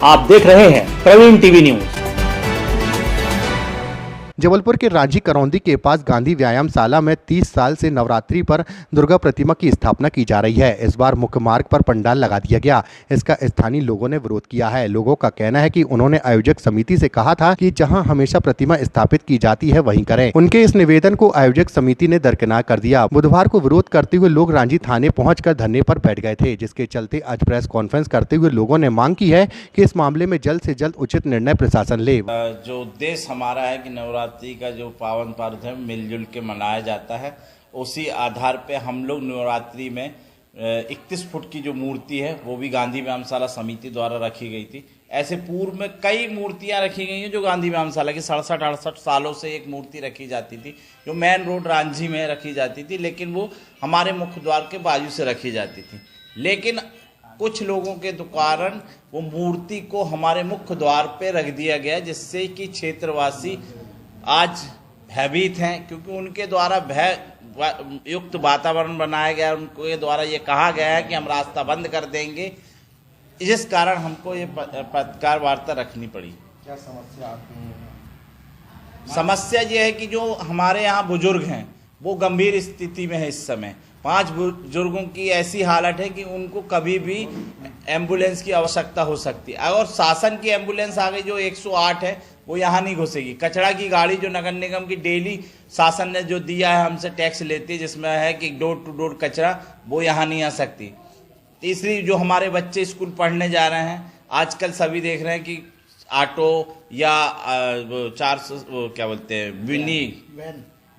आप देख रहे हैं प्रवीण टीवी न्यूज। जबलपुर के रांझी करौंदी के पास गांधी व्यायामशाला में 30 साल से नवरात्रि पर दुर्गा प्रतिमा की स्थापना की जा रही है। इस बार मुख्य मार्ग पर पंडाल लगा दिया गया। इसका स्थानीय लोगों ने विरोध किया है। लोगों का कहना है कि उन्होंने आयोजक समिति से कहा था कि जहां हमेशा प्रतिमा स्थापित की जाती है वहीं करें। उनके इस निवेदन को आयोजक समिति ने दरकिनार कर दिया। बुधवार को विरोध करते हुए लोग रांझी थाने पहुंचकर धरने पर बैठ गए थे, जिसके चलते आज प्रेस कॉन्फ्रेंस करते हुए लोगों ने मांग की है कि इस मामले में जल्द से जल्द उचित निर्णय प्रशासन ले। जो उद्देश्य हमारा है कि नवरात्रि का जो पावन पर्व है मिलजुल के मनाया जाता है, उसी आधार पे हम लोग नवरात्रि में 31 फुट की जो मूर्ति है वो भी गांधी व्यायामशाला समिति द्वारा रखी गई थी। ऐसे पूर्व में कई मूर्तियां रखी गई हैं जो गांधी व्यायामशाला की 67-68 सालों से एक मूर्ति रखी जाती थी जो मेन रोड रांझी में रखी जाती थी, लेकिन वो हमारे मुख्य द्वार के बाजू से रखी जाती थी। लेकिन कुछ लोगों के कारण वो मूर्ति को हमारे मुख्य द्वार पे रख दिया गया, जिससे कि क्षेत्रवासी आज भयभीत हैं, क्योंकि उनके द्वारा भय युक्त वातावरण बनाया गया। उनके द्वारा ये कहा गया है कि हम रास्ता बंद कर देंगे, जिस कारण हमको ये पत्रकार वार्ता रखनी पड़ी। क्या समस्या आपकी है? समस्या ये है कि जो हमारे यहाँ बुजुर्ग हैं वो गंभीर स्थिति में है। इस समय 5 बुजुर्गों की ऐसी हालत है कि उनको कभी भी एम्बुलेंस की आवश्यकता हो सकती है। अगर शासन की एम्बुलेंस आ गई जो 108 है वो यहाँ नहीं घुसेगी। कचरा की गाड़ी जो नगर निगम की डेली शासन ने जो दिया है हमसे टैक्स लेती है, जिसमें है कि डोर टू डोर कचरा, वो यहाँ नहीं आ सकती। तीसरी, जो हमारे बच्चे स्कूल पढ़ने जा रहे हैं, आजकल सभी देख रहे हैं कि ऑटो या 400 क्या बोलते हैं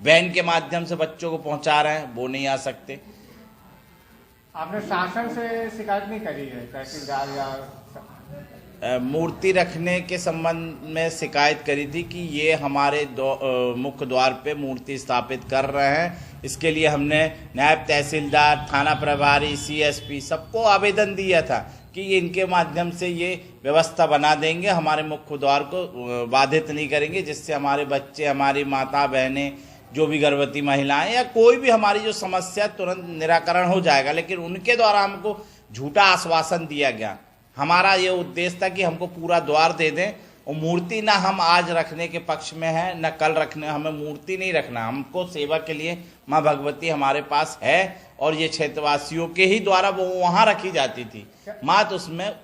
वैन के माध्यम से बच्चों को पहुंचा रहे हैं, वो नहीं आ सकते। आपने शासन से शिकायत नहीं करी है तहसीलदार या मूर्ति रखने के संबंध में शिकायत करी थी कि ये हमारे मुख्य द्वार पे मूर्ति स्थापित कर रहे हैं। इसके लिए हमने नायब तहसीलदार, थाना प्रभारी, CSP सबको आवेदन दिया था कि ये इनके माध्यम से ये व्यवस्था बना देंगे, हमारे मुख्य द्वार को बाधित नहीं करेंगे, जिससे हमारे बच्चे, हमारी माता बहनें, जो भी गर्भवती महिलाएं या कोई भी हमारी जो समस्या तुरंत निराकरण हो जाएगा। लेकिन उनके द्वारा हमको झूठा आश्वासन दिया गया। हमारा ये उद्देश्य था कि हमको पूरा द्वार दे दें, और मूर्ति ना हम आज रखने के पक्ष में है न कल रखने, हमें मूर्ति नहीं रखना। हमको सेवा के लिए माँ भगवती हमारे पास है और ये क्षेत्रवासियों के ही द्वारा वो वहाँ रखी जाती थी। मात्र उसमें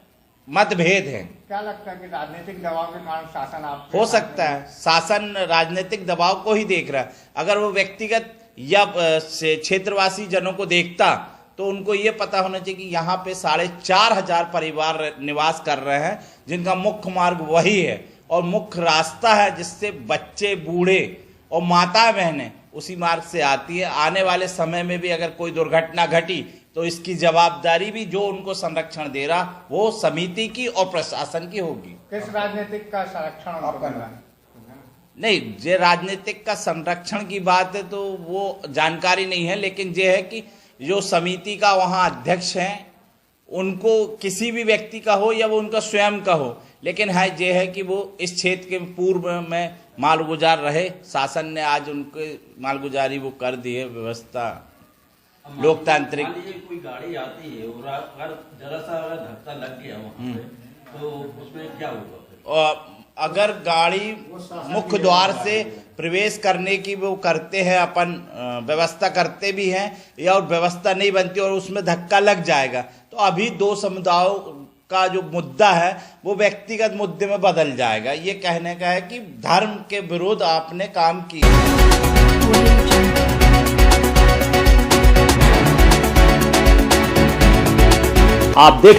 मतभेद है। क्या लगता है कि राजनीतिक दबाव के कारण शासन आप हो सकता है शासन राजनीतिक दबाव को ही देख रहा है। अगर वो व्यक्तिगत या क्षेत्रवासी जनों को देखता तो उनको ये पता होना चाहिए कि यहाँ पे 4,500 परिवार निवास कर रहे हैं, जिनका मुख्य मार्ग वही है और मुख्य रास्ता है जिससे बच्चे, बूढ़े और माता बहनें उसी मार्ग से आती है। आने वाले समय में भी अगर कोई दुर्घटना घटी तो इसकी जवाबदारी भी जो उनको संरक्षण दे रहा वो समिति की और प्रशासन की होगी। किस राजनीतिक का संरक्षण आप कर रहे हैं? नहीं, जे राजनीतिक का संरक्षण की बात है तो वो जानकारी नहीं है, लेकिन ये है कि जो समिति का वहाँ अध्यक्ष हैं उनको किसी भी व्यक्ति का हो या वो उनका स्वयं का हो, लेकिन है ये है कि वो इस क्षेत्र के पूर्व में मालगुजार रहे। शासन ने आज उनके मालगुजारी वो कर दी है। व्यवस्था लोकतांत्रिक कोई गाड़ी आती है और अगर जरा सा धक्का लग गया वहाँ पे, तो उसमें क्या होगा? अगर गाड़ी मुख्य द्वार से प्रवेश करने की वो करते हैं, अपन व्यवस्था करते भी हैं, या और व्यवस्था नहीं बनती और उसमें धक्का लग जाएगा, तो अभी 2 समुदायों का जो मुद्दा है वो व्यक्तिगत मुद्दे में बदल जाएगा। ये कहने का है कि धर्म के विरुद्ध आपने काम किया। आप देख